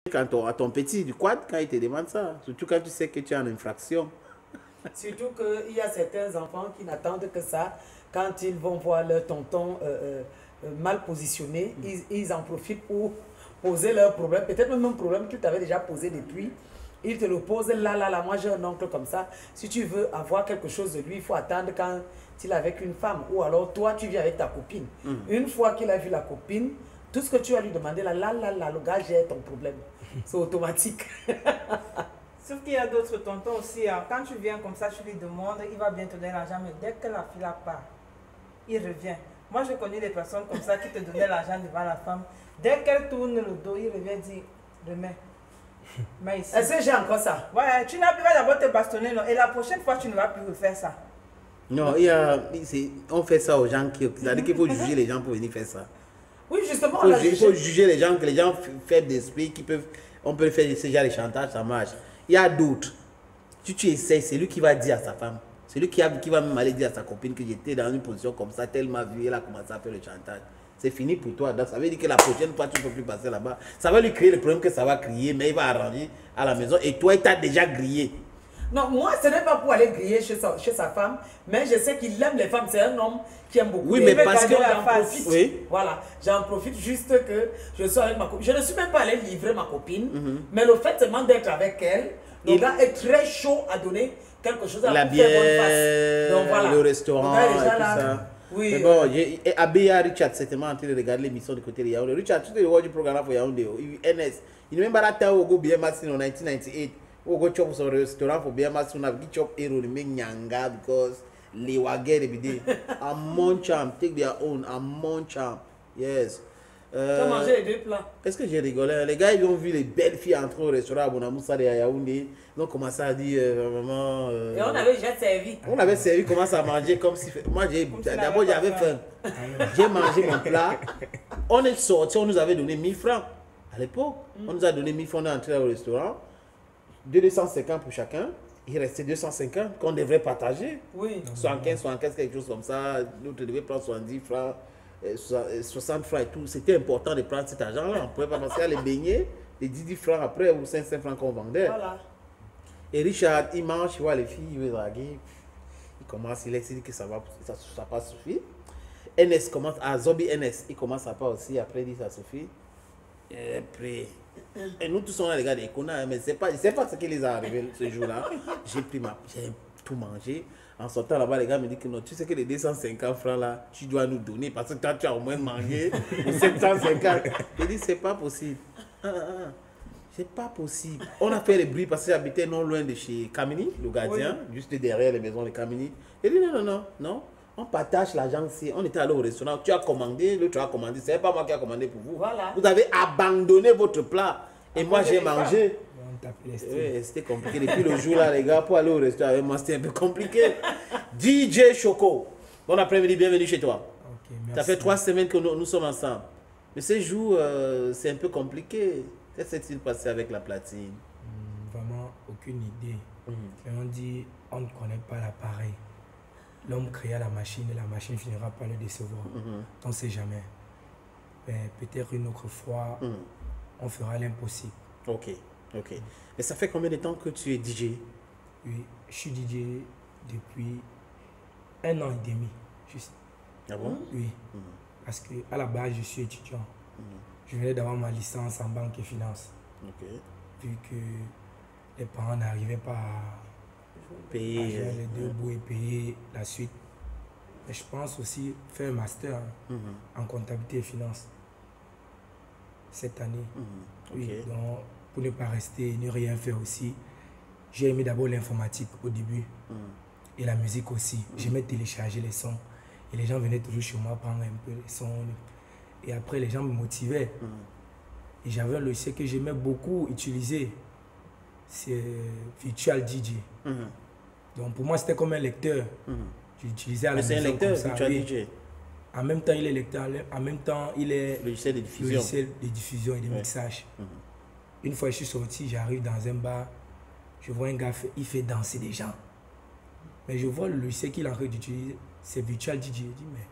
Quand à ton petit du quad, quand il te demande ça, surtout quand tu sais que tu es en infraction. Surtout qu'il y a certains enfants qui n'attendent que ça. Quand ils vont voir leur tonton mal positionné, ils en profitent pour poser leur problème. Peut-être même un problème qu'ils t'avaient déjà posé depuis. Ils te le posent là. Moi, j'ai un oncle comme ça. Si tu veux avoir quelque chose de lui, il faut attendre quand il est avec une femme. Ou alors, toi, tu viens avec ta copine. Une fois qu'il a vu la copine, tout ce que tu vas lui demander, le gars gère ton problème. C'est automatique. Sauf qu'il y a d'autres tontons aussi. Hein. Quand tu viens comme ça, tu lui demandes, il va bien te donner l'argent, mais dès que la fille part, il revient. Moi, j'ai connu des personnes comme ça qui te donnaient l'argent devant la femme. Dès qu'elle tourne le dos, il revient dire, remets. Mais ici. Est-ce que j'ai encore ça? Ouais, tu n'as plus d'abord te bastonner, non? Et la prochaine fois, tu ne vas plus refaire ça. Non, on fait ça aux gens c'est-à-dire qu'il faut juger les gens pour venir faire ça. Oui, justement, Il faut juger les gens, que les gens faibles d'esprit, on peut faire ce genre de chantage, ça marche. Il y a d'autres. Si tu essaies, c'est lui qui va dire à sa femme. C'est lui qui va même aller dire à sa copine que j'étais dans une position comme ça, tellement vu, elle a commencé à faire le chantage. C'est fini pour toi. Donc, ça veut dire que la prochaine fois, tu ne peux plus passer là-bas. Ça va lui créer le problème que ça va crier, mais il va arranger à la maison. Et toi, il t'a déjà grillé. Non, moi, ce n'est pas pour aller griller chez sa femme, mais je sais qu'il aime les femmes. C'est un homme qui aime beaucoup. Oui, mais parce que j'en profite. Oui. Voilà, j'en profite juste que je sois avec ma copine. Je ne suis même pas allé livrer ma copine, mais le fait seulement d'être avec elle, le gars est très chaud à donner quelque chose à la bière, donc, voilà. Le restaurant, et tout ça. Oui. Mais bon, Abia Richard, certainement en train de regarder l'émission de côté de Yaoundé. Richard, tu te vois du programme pour Yaoundé. NS. Il n'est même pas là au go bien massé en 1998. Au go chop son restaurant pour bien massé. On a vu chop hero de Nyanga because les wagers de a mon charm, take their own, a mon charm. Yes. Tu as mangé les deux plats. Est-ce que j'ai rigolé? Les gars, ils ont vu les belles filles entrer au restaurant à Bonamoussa de Yaoundé. Ils ont commencé à dire maman. Et on avait déjà servi. On avait servi, commencé à manger comme si. Moi, d'abord, j'avais faim. J'ai mangé mon plat. On est sorti, on nous avait donné 1000 francs. À l'époque, on nous a donné 1000 francs d'entrée au restaurant. 250 pour chacun. Il restait 250 qu'on devrait partager. Oui. 75, quelque chose comme ça. L'autre devait prendre 70 francs. 60 francs et tout, c'était important de prendre cet argent-là. On ne pouvait pas passer à les baigner, les 10 francs après ou 5 francs qu'on vendait. Voilà. Et Richard, il mange, il voit les filles, il veut draguer. Il commence, il dit que ça pas suffire. NS commence, Zombie NS, il commence à pas aussi, après il dit ça suffit. Et après, et nous tous on a regardé les connards, mais je sais pas ce qui les a arrivé ce jour-là. J'ai tout mangé. En sortant là-bas, les gars me disent que non, tu sais que les 250 francs là, tu dois nous donner parce que toi, tu as au moins mangé pour 750. Je dis, c'est pas possible. C'est pas possible. On a fait le bruit parce que j'habitais non loin de chez Kamini, le gardien, oui. Juste derrière les maisons de Kamini. Il dit, non. On partage l'argent ici. On était allé au restaurant. Tu as commandé, l'autre a commandé. C'est pas moi qui a commandé pour vous. Voilà. Vous avez abandonné votre plat. Et moi, j'ai mangé. Oui, c'était compliqué. Depuis le jour là, les gars, pour aller au restaurant avec moi, c'était un peu compliqué. DJ Choco, bon après-midi, bienvenue chez toi. Okay, ça fait 3 semaines que nous sommes ensemble. Mais ces jours, c'est un peu compliqué. Qu'est-ce qui s'est passé avec la platine? Vraiment, aucune idée. Mais on dit, on ne connaît pas l'appareil. L'homme créa la machine et la machine finira par le décevoir. On ne sait jamais. Mais peut-être une autre fois, on fera l'impossible. Ok. Mais ça fait combien de temps que tu es DJ? Oui, je suis DJ depuis 1 an et demi. Juste. Ah bon? Oui. Parce qu'à la base, je suis étudiant. Je venais d'avoir ma licence en banque et finance. Vu que les parents n'arrivaient pas à payer faire les deux bouts et payer la suite. Mais je pense aussi faire un master en comptabilité et finance cette année. Oui, donc pour ne pas rester, ne rien faire aussi, j'ai aimé d'abord l'informatique au début et la musique aussi. J'aimais télécharger les sons et les gens venaient toujours chez moi prendre un peu les sons. Et après, les gens me motivaient. Et j'avais un logiciel que j'aimais beaucoup utiliser. C'est Virtual DJ. Donc pour moi, c'était comme un lecteur. J'utilisais à la maison. Mais c'est un lecteur, ça, Virtual oui. DJ. En même temps, il est lecteur. En même temps, il est logiciel de diffusion. Logiciel de diffusion et de mixage. Une fois, je suis sorti, j'arrive dans un bar. Je vois un gars, il fait danser des gens. Mais je vois le logiciel qu'il est en train d'utiliser. C'est Virtual DJ. Je dis, mais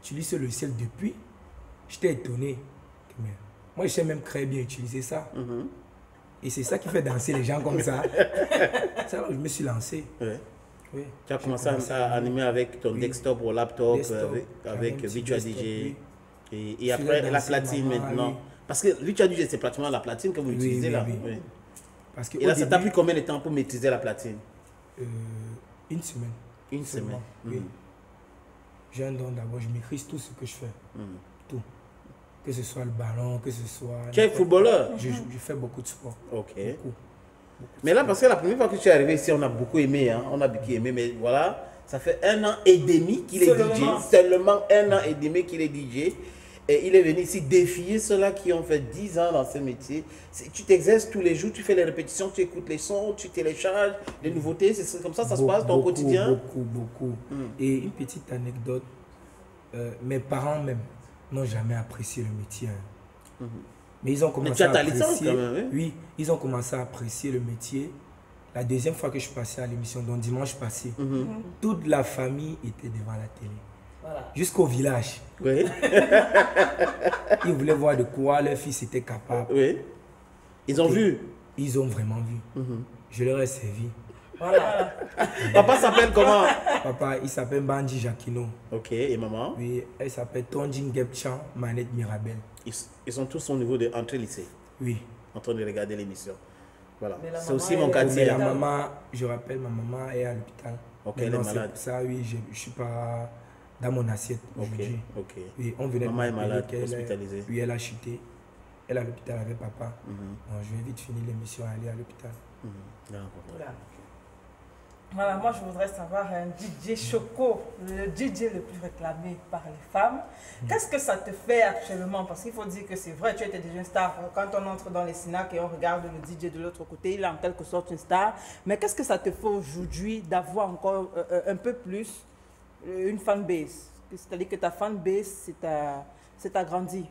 tu utilises ce logiciel depuis? J'étais étonné. Mais moi, je sais même très bien utiliser ça. Et c'est ça qui fait danser les gens comme ça. C'est là où je me suis lancé. Ouais. Oui. Tu as commencé à animer avec ton desktop ou laptop, Desktop, avec un petit Virtua desktop, DJ. oui. Et Je après faisais la danser platine maman, maintenant. oui. Parce que Virtua DJ, c'est pratiquement la platine que vous Oui, utilisez oui, là. oui. Oui. Parce que Et là, au ça t'a début, pris combien de temps pour maîtriser la platine? une semaine. Une seulement, semaine. Oui. Mhm. J'ai un don d'abord, je maîtrise tout ce que je fais. Mhm. Tout. Que ce soit le ballon, que ce soit... Tu es footballeur? Je fais beaucoup de sport. Ok. Beaucoup. Mais là, parce que la première fois que tu es arrivé ici, on a beaucoup aimé. Hein? On a beaucoup aimé. Mais voilà, ça fait 1 an et demi qu'il est DJ. Seulement 1 an et demi qu'il est DJ. Et il est venu ici défier ceux-là qui ont fait 10 ans dans ce métier. Tu t'exerces tous les jours, tu fais les répétitions, tu écoutes les sons, tu télécharges les nouveautés. C'est comme ça se passe ton quotidien? Beaucoup. Et une petite anecdote, mes parents même n'ont jamais apprécié le métier. Hein. Mais ils ont commencé tu as à ta licence apprécier. quand même, Oui, ils ont commencé à apprécier le métier. La deuxième fois que je passais à l'émission, donc dimanche passé, toute la famille était devant la télé. Voilà. Jusqu'au village. Oui. Ils voulaient voir de quoi leur fils était capable. Oui. Ils ont vu. Ils ont vraiment vu. Je leur ai servi. Voilà. Papa s'appelle comment? Papa, il s'appelle Bandi Jacquino. Ok, et maman? Oui, elle s'appelle Tonjin Gepchan Manette Mirabel. Ils sont tous au niveau de entrée lycée, Oui. en train de regarder l'émission. Voilà. Mais la C'est maman, aussi mon elle est- quartier. Mais la Hôpital. maman, je rappelle, ma maman est à l'hôpital. Ok, elle est Maintenant, c'est malade. pour ça, oui, je ne suis pas dans mon assiette Ok, aujourd'hui. ok. Oui, on venait Maman est de m'appeler malade, qu'elle hospitalisée. Oui, elle a chuté. Elle est à l'hôpital avec papa. Mhm, Bon, je vais vite finir l'émission et aller à l'hôpital. mhm. D'accord. Voilà. Voilà, moi je voudrais savoir un DJ Choco, le DJ le plus réclamé par les femmes. Qu'est-ce que ça te fait actuellement? Parce qu'il faut dire que c'est vrai, tu étais déjà une star. Quand on entre dans les Sinac et on regarde le DJ de l'autre côté, il est en quelque sorte une star. Mais qu'est-ce que ça te fait aujourd'hui d'avoir encore un peu plus une fanbase? C'est-à-dire que ta fanbase s'est agrandie.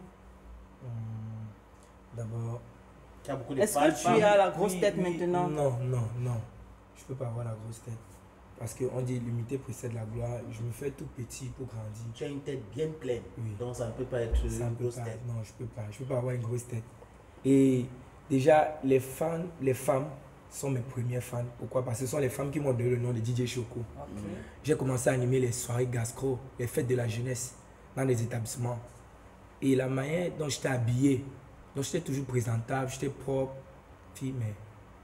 D'abord, Tu as beaucoup de Est-ce fans, que tu as la grosse oui, tête oui, maintenant? Non. Je ne peux pas avoir la grosse tête. Parce qu'on dit l'imité précède la gloire. Je me fais tout petit pour grandir. Tu as une tête bien pleine. Oui. Donc ça ne peut pas être Ça une peut grosse pas, tête. non, je peux pas. Je peux pas avoir une grosse tête. Et déjà, les femmes sont mes premiers fans. Pourquoi? Parce que ce sont les femmes qui m'ont donné le nom de DJ Choco. J'ai commencé à animer les soirées Gascro, les fêtes de la jeunesse dans les établissements. Et la manière dont j'étais habillé, donc j'étais toujours présentable, j'étais propre. Puis, mais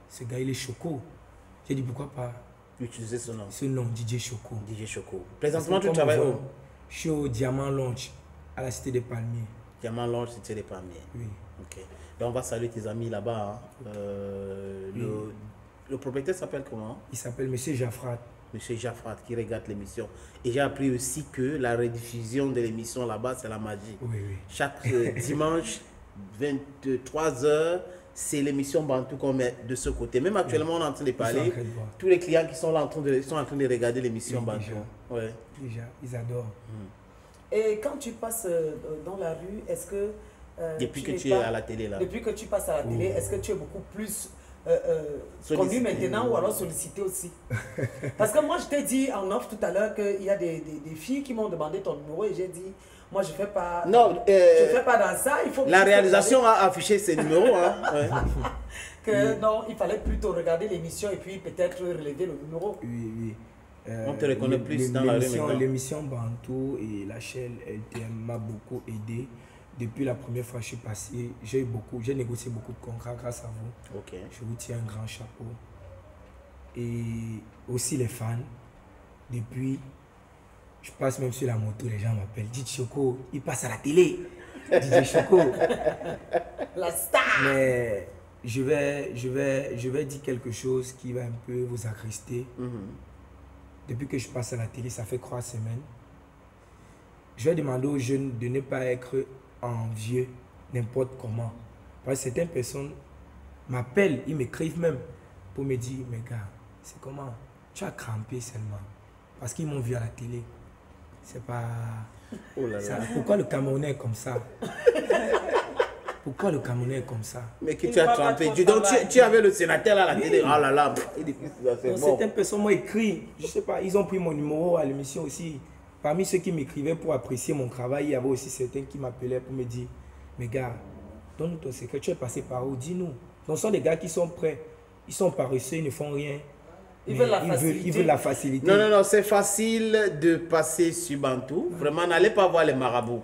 ce gars, il est Choco. J'ai dit pourquoi pas Utiliser ce nom. ce nom, DJ Choco. DJ Choco. Présentement, tu Comme travailles on où? voit, je suis au Diamant Lounge, à la Cité des Palmiers. Diamant Lounge, c'était les palmiers. Oui. Ok. Donc on va saluer tes amis là-bas. Hein. Le propriétaire s'appelle comment? Il s'appelle Monsieur Jaffrat. Monsieur Jaffrat qui regarde l'émission. Et j'ai appris aussi que la rediffusion de l'émission là-bas, c'est la magie. Oui. Chaque dimanche, 23h, c'est l'émission Bantou qu'on met de ce côté. Même actuellement, on est en train de Ils sont parler. en train de voir. Tous les clients qui sont là sont en train de regarder l'émission Oui, Bantou. déjà. Ouais. Déjà, ils adorent. Et quand tu passes dans la rue, est-ce que... Depuis que n'es tu es pas- à la télé là. Depuis que tu passes à la télé, est-ce que tu es beaucoup plus connu Sollicité. maintenant ou alors sollicité aussi? Parce que moi, je t'ai dit en off tout à l'heure qu'il y a des filles qui m'ont demandé ton numéro et j'ai dit, moi, je ne fais pas... Non, je fais pas dans ça, il faut... la réalisation a affiché ses numéros. Hein. Ouais. Que, non, il fallait plutôt regarder l'émission et puis peut-être relever le numéro. Oui. On te reconnaît plus dans la rue maintenant. L'émission Bantou et la chaîne LTM m'a beaucoup aidé. Depuis la première fois que je suis passé, j'ai négocié beaucoup de contrats grâce à vous. Ok. Je vous tiens un grand chapeau. Et aussi les fans. Depuis, je passe même sur la moto, les gens m'appellent. DJ Choco, il passe à la télé. DJ Choco. La star! Mais je vais dire quelque chose qui va un peu vous agrister. Depuis que je passe à la télé, ça fait 3 semaines. Je vais demander aux jeunes de ne pas être envieux n'importe comment. Parce que certaines personnes m'appellent, ils m'écrivent même pour me dire, mais gars, c'est comment? Tu as crampé seulement. Parce qu'ils m'ont vu à la télé. C'est pas... Oh là là. Pourquoi le Camerounais est comme ça? Pourquoi le Camerounais est comme ça? Mais que Il tu as va pas trempé. trop Dis donc, travailler. tu avais le sénateur là à la télé. Oh là là, il est c'est Donc, bon. certaines personnes m'ont écrit, je sais pas, ils ont pris mon numéro à l'émission aussi. Parmi ceux qui m'écrivaient pour apprécier mon travail, il y avait aussi certains qui m'appelaient pour me dire, mais gars, donne-nous ton secret, tu es passé par où? Dis-nous. Donc, ce sont des gars qui sont prêts. Ils sont paresseux, ils ne font rien. Ils mais veulent la facilité. Ils veulent la facilité. Non, c'est facile de passer sur Bantou. Vraiment, n'allez pas voir les marabouts.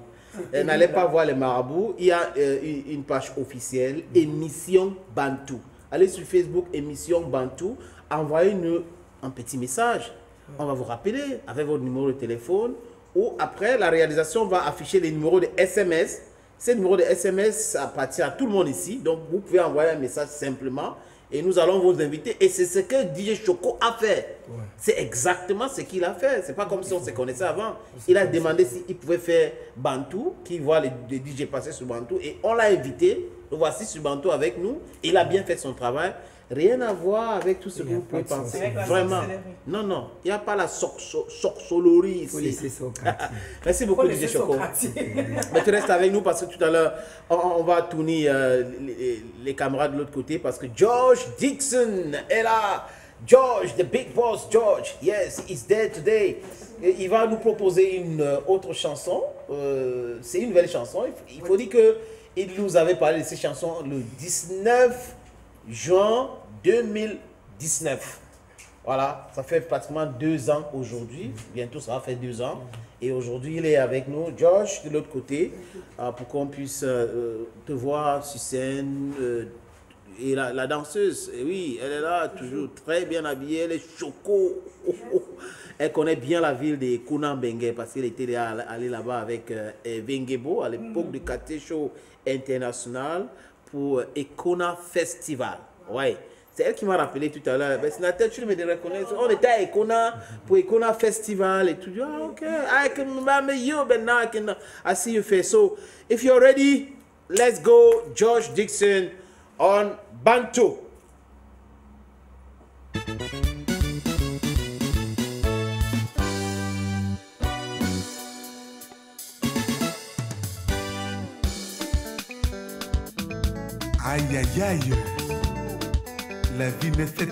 N'allez pas voir les marabouts. Il y a une page officielle, émission Bantou. Allez sur Facebook, émission Bantou. Envoyez-nous un petit message. On va vous rappeler avec votre numéro de téléphone. Ou après, la réalisation va afficher les numéros de SMS. Ces numéros de SMS appartient à tout le monde ici. Donc, vous pouvez envoyer un message simplement. Et nous allons vous inviter. Et c'est ce que DJ Choco a fait. Ouais. C'est exactement ce qu'il a fait. C'est pas comme si on se connaissait avant. Il a demandé s'il pouvait faire Bantou, qui voit les DJ passer sur Bantou. Et on l'a invité. Le voici sur Bantou avec nous. Il a bien fait son travail. Rien à voir avec tout ce que vous pouvez penser. Vraiment. Non. Il n'y a pas la sorcellerie ici. Merci beaucoup, DJ Choco. Mais tu restes avec nous parce que tout à l'heure, on va tourner les caméras de l'autre côté parce que George Dixon est là. George, the big boss George. Yes, he's there today. Et il va nous proposer une autre chanson. C'est une nouvelle chanson. Il faut dire qu'il nous avait parlé de ces chansons le 19 juin 2019. Voilà, ça fait pratiquement 2 ans aujourd'hui. Bientôt, ça va faire 2 ans. Et aujourd'hui, il est avec nous, Josh, de l'autre côté, pour qu'on puisse te voir sur scène. Et la danseuse, et oui, elle est là, toujours très bien habillée. Elle est choco. Elle connaît bien la ville de Kuna Bengue parce qu'elle était allée là-bas avec Vengebo à l'époque du KT Show International pour Ekona Festival. Ouais. C'est elle qui m'a rappelé tout à l'heure. Sénateur, tu me reconnais. On était à Ekona pour Ekona Festival et tout. Ah, ok. I can remember you, but now I see your face. So, if you're ready, let's go. George Dixon on Bantu. Aïe, aïe, aïe. La vie me fait